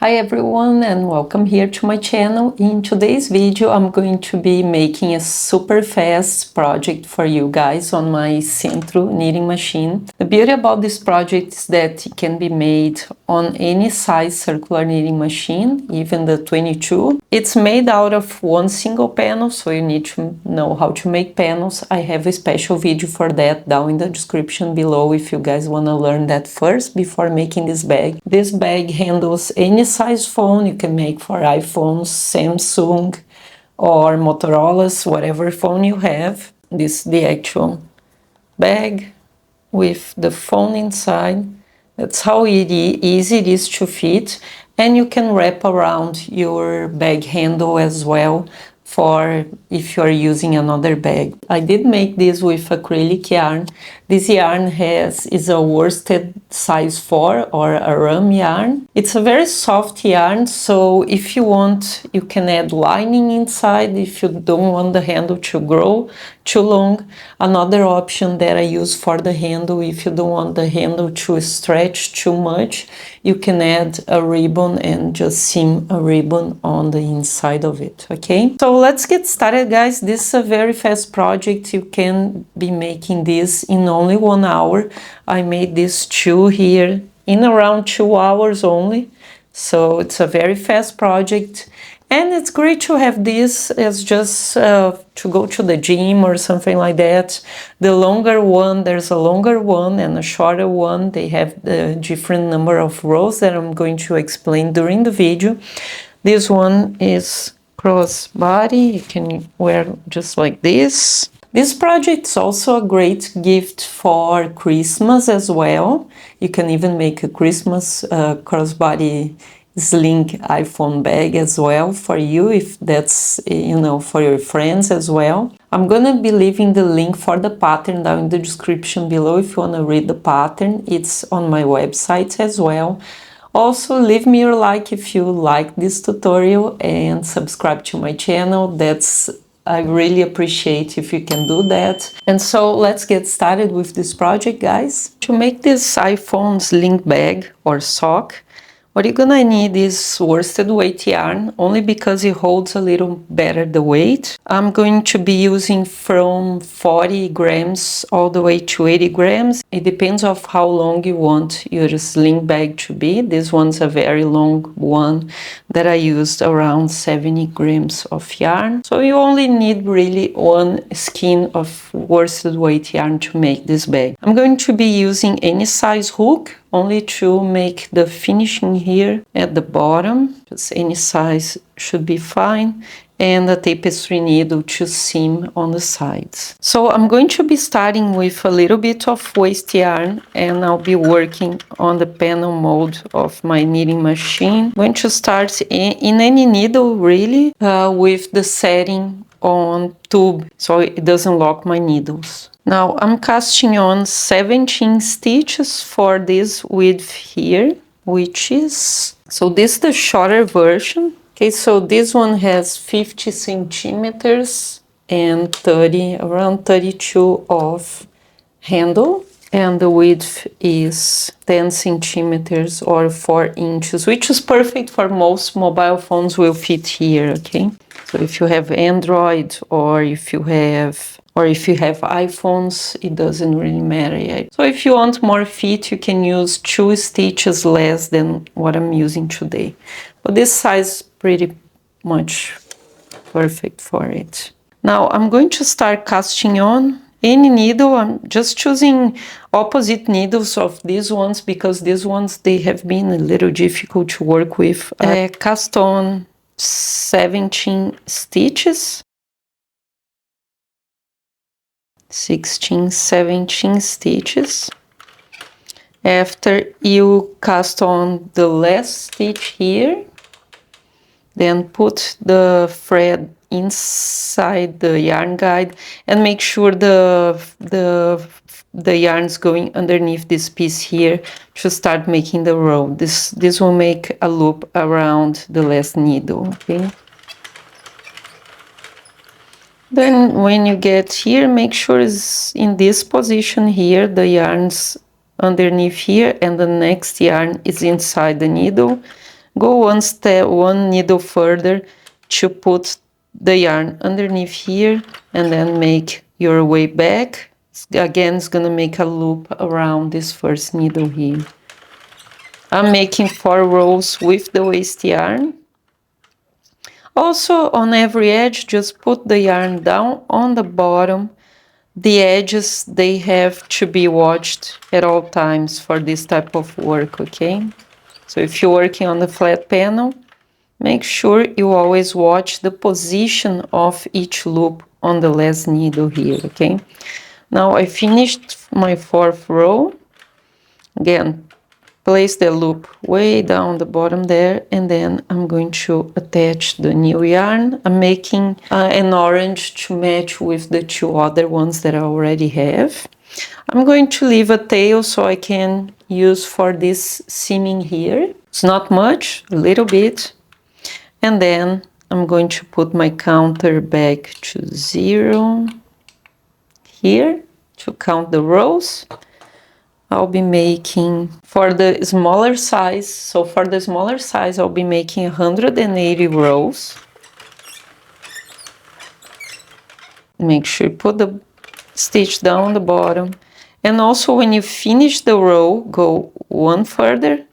Hi everyone and welcome here to my channel. In today's video I'm going to be making a super fast project for you guys on my Sentro knitting machine. The beauty about this project is that it can be made on any size circular knitting machine, even the 22. It's made out of one single panel, so you need to know how to make panels. I have a special video for that down in the description below if you guys want to learn that first before making this bag. This bag handles any size phone you can make for iPhones, Samsung or Motorola's, whatever phone you have. This is the actual bag with the phone inside. That's how easy it is to fit, and you can wrap around your bag handle as well for if you're using another bag. I did make this with acrylic yarn. This yarn is a worsted size 4 or a ram yarn. It's a very soft yarn, so if you want, you can add lining inside if you don't want the handle to grow too long. Another option that I use for the handle, if you don't want the handle to stretch too much, you can add a ribbon and just seam a ribbon on the inside of it, okay? So let's get started, guys. This is a very fast project. You can be making this in only 1 hour. I made this two here in around 2 hours only. So it's a very fast project. And it's great to have this as just to go to the gym or something like that. The longer one, there's a longer one and a shorter one. They have the different number of rows that I'm going to explain during the video. This one is crossbody. You can wear just like this. This project is also a great gift for Christmas as well. You can even make a Christmas crossbody sling iPhone bag as well for you, if that's, you know, for your friends as well. I'm gonna be leaving the link for the pattern down in the description below if you want to read the pattern. It's on my website as well. Also, leave me your like if you like this tutorial and subscribe to my channel. I really appreciate if you can do that. And so let's get started with this project, guys. To make this iPhone sling bag or sock, what you're gonna need is worsted weight yarn, only because it holds a little better the weight. I'm going to be using from 40 grams all the way to 80 grams. It depends on how long you want your sling bag to be. This one's a very long one that I used around 70 grams of yarn. So you only need really one skein of worsted weight yarn to make this bag. I'm going to be using any size hook, only to make the finishing here at the bottom. Just any size should be fine, and a tapestry needle to seam on the sides. So I'm going to be starting with a little bit of waste yarn, and I'll be working on the panel mold of my knitting machine. I'm going to start in any needle really, with the setting on tube so it doesn't lock my needles. Now I'm casting on 17 stitches for this width here, which is, so this is the shorter version. Okay, so this one has 50 centimeters and around 32 of handle, and the width is 10 centimeters or 4 inches, which is perfect for most mobile phones will fit here, okay? So if you have Android or if you have iPhones, it doesn't really matter yet. So if you want more fit, you can use 2 stitches less than what I'm using today. But this size pretty much perfect for it. Now I'm going to start casting on any needle. I'm just choosing opposite needles of these ones because these ones, they have been a little difficult to work with. I cast on 17 stitches. 16, 17 stitches. After you cast on the last stitch here, then put the thread inside the yarn guide and make sure the yarn's going underneath this piece here to start making the row. This will make a loop around the last needle, okay? Then when you get here, make sure it's in this position here, the yarn's underneath here and the next yarn is inside the needle. go one needle further to put the yarn underneath here, and then make your way back. Again, it's gonna make a loop around this first needle here. I'm making 4 rows with the waste yarn. Also, on every edge, just put the yarn down on the bottom. The edges, they have to be watched at all times for this type of work, okay? So if you're working on the flat panel, make sure you always watch the position of each loop on the last needle here, okay? Now I finished my 4th row. Again, place the loop way down the bottom there, and then I'm going to attach the new yarn. I'm making an orange to match with the 2 other ones that I already have. I'm going to leave a tail so I can use for this seaming here. It's not much, a little bit. And then I'm going to put my counter back to 0 here to count the rows. I'll be making, for the smaller size, so for the smaller size, I'll be making 180 rows. Make sure you put the stitch down the bottom. And also when you finish the row, go one further,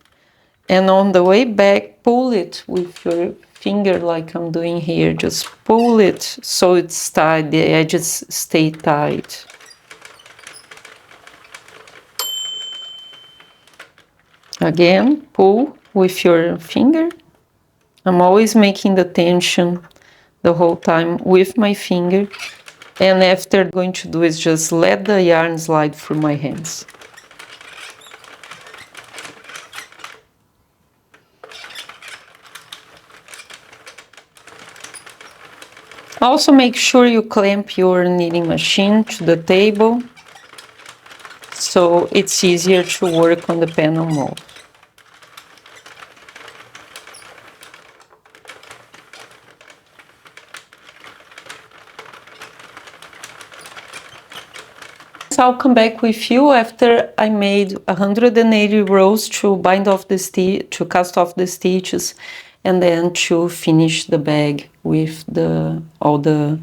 and on the way back, pull it with your finger like I'm doing here. Just pull it so it's tight, the edges stay tight. Again, pull with your finger. I'm always making the tension the whole time with my finger. And after I'm going to do is just let the yarn slide through my hands. Also make sure you clamp your knitting machine to the table so it's easier to work on the panel mold. I'll come back with you after I made 180 rows to bind off the stitch, to cast off the stitches, and then to finish the bag with all the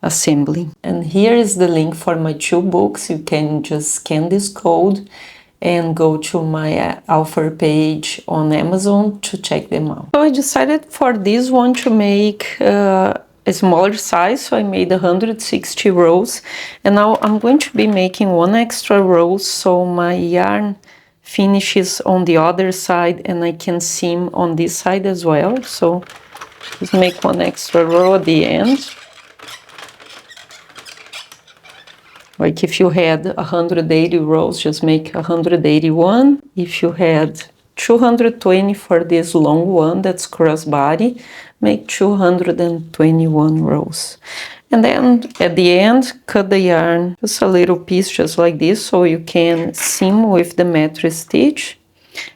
assembly. And here is the link for my 2 books. You can just scan this code and go to my offer page on Amazon to check them out. So I decided for this one to make a smaller size, so I made 160 rows, and now I'm going to be making 1 extra row so my yarn finishes on the other side and I can seam on this side as well. So just make 1 extra row at the end. Like if you had 180 rows, just make 181. If you had 220 for this long one that's crossbody, make 221 rows. And then at the end, cut the yarn just a little piece just like this so you can seam with the mattress stitch.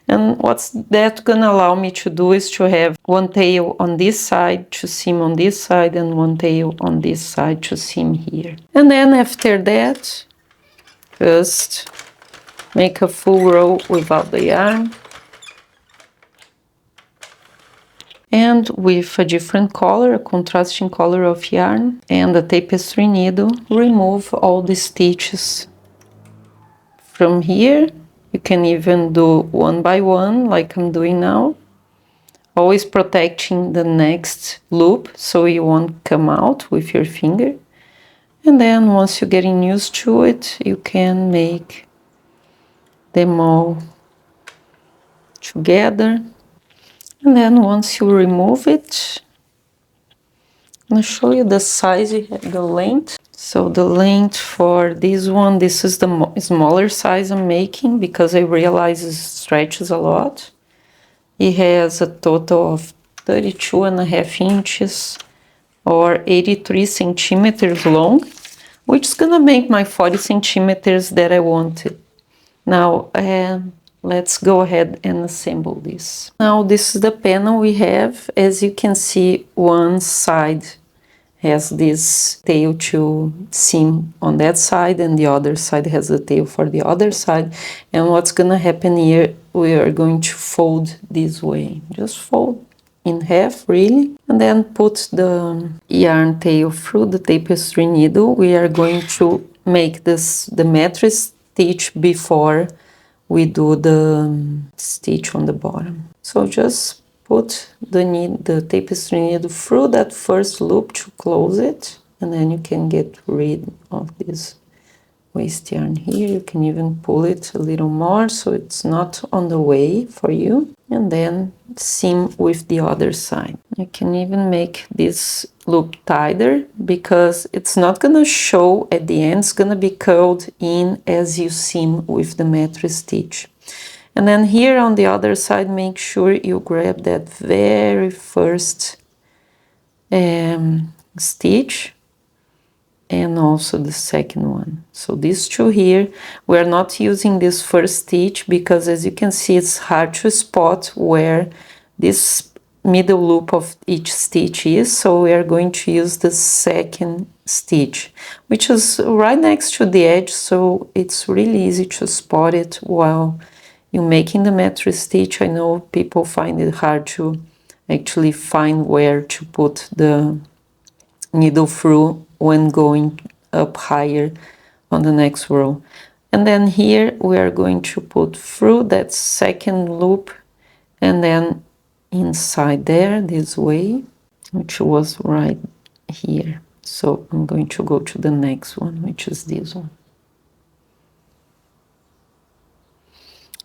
And what's that gonna allow me to do is to have 1 tail on this side to seam on this side and 1 tail on this side to seam here. And then after that, just make a full row without the yarn. And with a different color, a contrasting color of yarn and a tapestry needle, remove all the stitches from here. You can even do 1 by 1 like I'm doing now, always protecting the next loop so you won't come out with your finger. And then once you're getting used to it, you can make them all together. And then once you remove it, I'm going to show you the size, the length. So the length for this one, this is the smaller size I'm making because I realize it stretches a lot. It has a total of 32.5 inches or 83 centimeters long, which is gonna make my 40 centimeters that I wanted. Now, let's go ahead and assemble this. Now this is the panel we have. As you can see, one side has this tail to seam on that side and the other side has the tail for the other side. And what's gonna happen here, we are going to fold this way. Just fold in half, really, and then put the yarn tail through the tapestry needle. We are going to make the mattress stitch before we do the stitch on the bottom. So just put the tapestry needle through that first loop to close it, and then you can get rid of this waste yarn here. You can even pull it a little more so it's not on the way for you, and then seam with the other side. You can even make this loop tighter because it's not gonna show at the end. It's gonna be curled in as you seam with the mattress stitch. And then here on the other side, make sure you grab that very first stitch and also the second one. So these two here, we're not using this first stitch because, as you can see, it's hard to spot where this middle loop of each stitch is. So we are going to use the second stitch, which is right next to the edge, so it's really easy to spot it while you're making the mattress stitch. I know people find it hard to actually find where to put the needle through when going up higher on the next row. And then here we are going to put through that second loop and then inside there this way, which was right here. So I'm going to go to the next one, which is this one.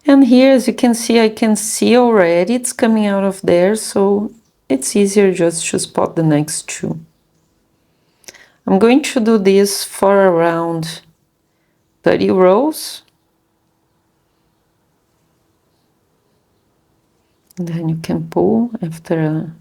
And here, as you can see, I can see already it's coming out of there, so it's easier just to spot the next two. I'm going to do this for around 30 rows. And then you can pull, after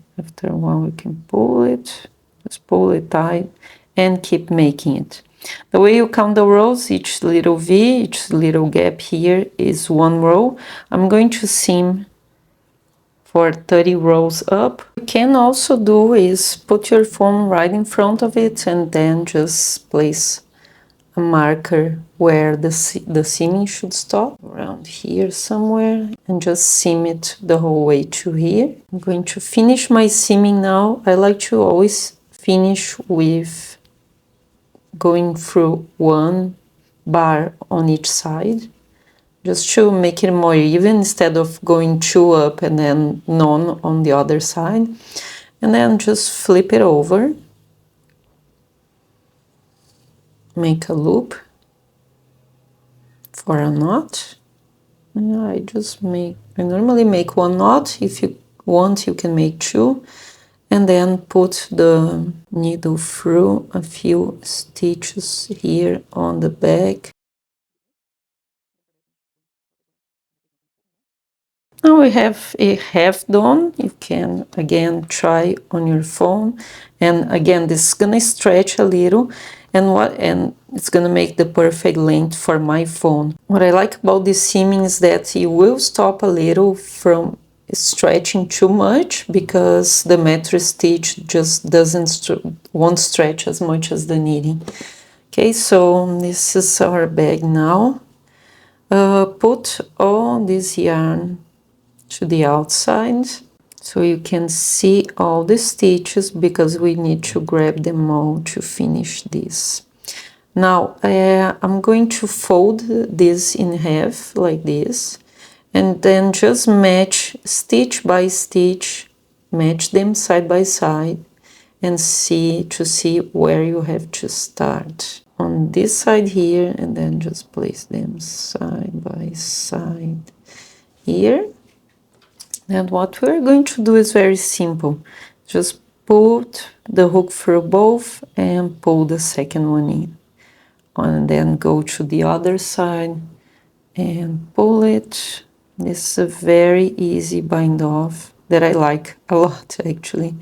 a while you can pull it, just pull it tight and keep making it. The way you count the rows, each little V, each little gap here is one row. I'm going to seam for 30 rows up. What you can also do is put your phone right in front of it and then just place a marker where the seaming should stop, around here somewhere, and just seam it the whole way to here. I'm going to finish my seaming now. I like to always finish with going through one bar on each side, just to make it more even instead of going two up and then none on the other side. And then just flip it over, make a loop for a knot. And I normally make one knot. If you want, you can make two, and then put the needle through a few stitches here on the back. Now we have a half done. You can again try on your phone, and again this is gonna stretch a little, and it's gonna make the perfect length for my phone. What I like about this seaming is that you will stop a little from stretching too much because the mattress stitch just won't stretch as much as the knitting. Okay, so this is our bag now. Put all this yarn to the outside so you can see all the stitches because we need to grab them all to finish this. Now I'm going to fold this in half like this, and then just match stitch by stitch, match them side by side, and see where you have to start. On this side here, and then just place them side by side here. And what we're going to do is very simple. Just put the hook through both and pull the second one in. And then go to the other side and pull it. This is a very easy bind off that I like a lot actually,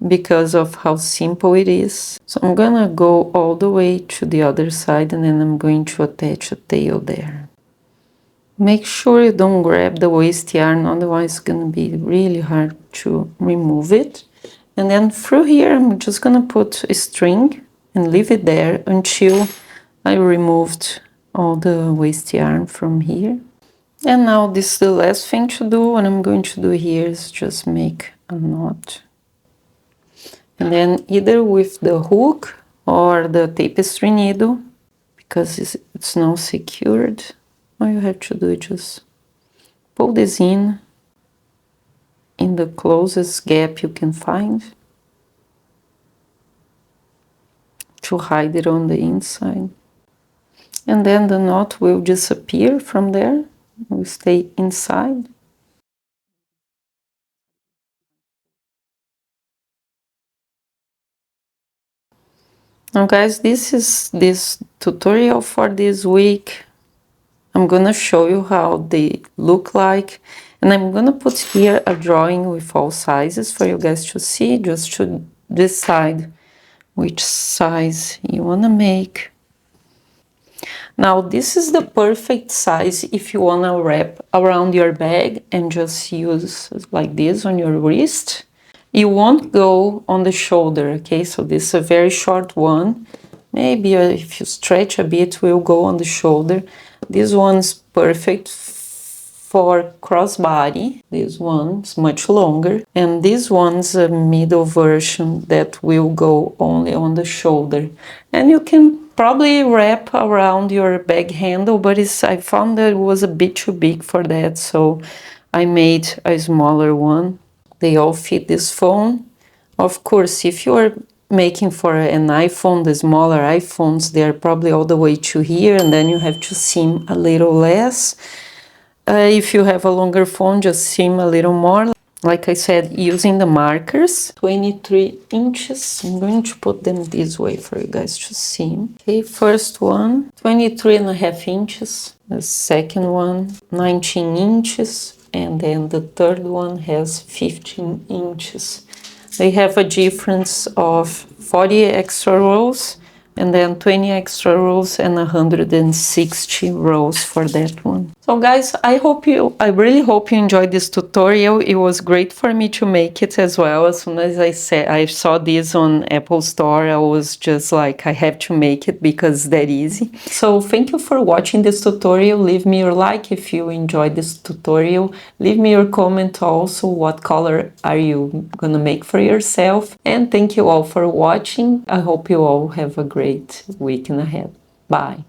because of how simple it is. So I'm gonna go all the way to the other side, and then I'm going to attach a tail there. Make sure you don't grab the waste yarn, otherwise it's gonna be really hard to remove it. And then through here I'm just gonna put a string and leave it there until I removed all the waste yarn from here. And now this is the last thing to do. What I'm going to do here is just make a knot. And then either with the hook or the tapestry needle, because it's now secured, all you have to do is just pull this in the closest gap you can find to hide it on the inside. And then the knot will disappear from there, it will stay inside. Now guys, this is this tutorial for this week. I'm gonna show you how they look like, and I'm gonna put here a drawing with all sizes for you guys to see, just to decide which size you wanna make. Now this is the perfect size if you wanna wrap around your bag and just use like this on your wrist. You won't go on the shoulder, okay? So this is a very short one. Maybe if you stretch a bit, will go on the shoulder. This one's perfect for crossbody. This one's much longer. And this one's a middle version that will go only on the shoulder. And you can probably wrap around your bag handle, but I found that it was a bit too big for that, so I made a smaller one. They all fit this phone. Of course, if you're making for an iPhone, the smaller iPhones, they're probably all the way to here, and then you have to seam a little less. If you have a longer phone, just seam a little more. Like I said, using the markers, 23 inches. I'm going to put them this way for you guys to see. Okay, first one, 23.5 inches. The second one, 19 inches. And then the third one has 15 inches. They have a difference of 40 extra rows, and then 20 extra rows and 160 rows for that one. So guys, I really hope you enjoyed this tutorial. It was great for me to make it as well. As soon as I saw this on Apple Store, I was just like, I have to make it because it's that easy. So thank you for watching this tutorial. Leave me your like if you enjoyed this tutorial. Leave me your comment also, what color are you gonna make for yourself. And thank you all for watching. I hope you all have a great weekend ahead. Bye.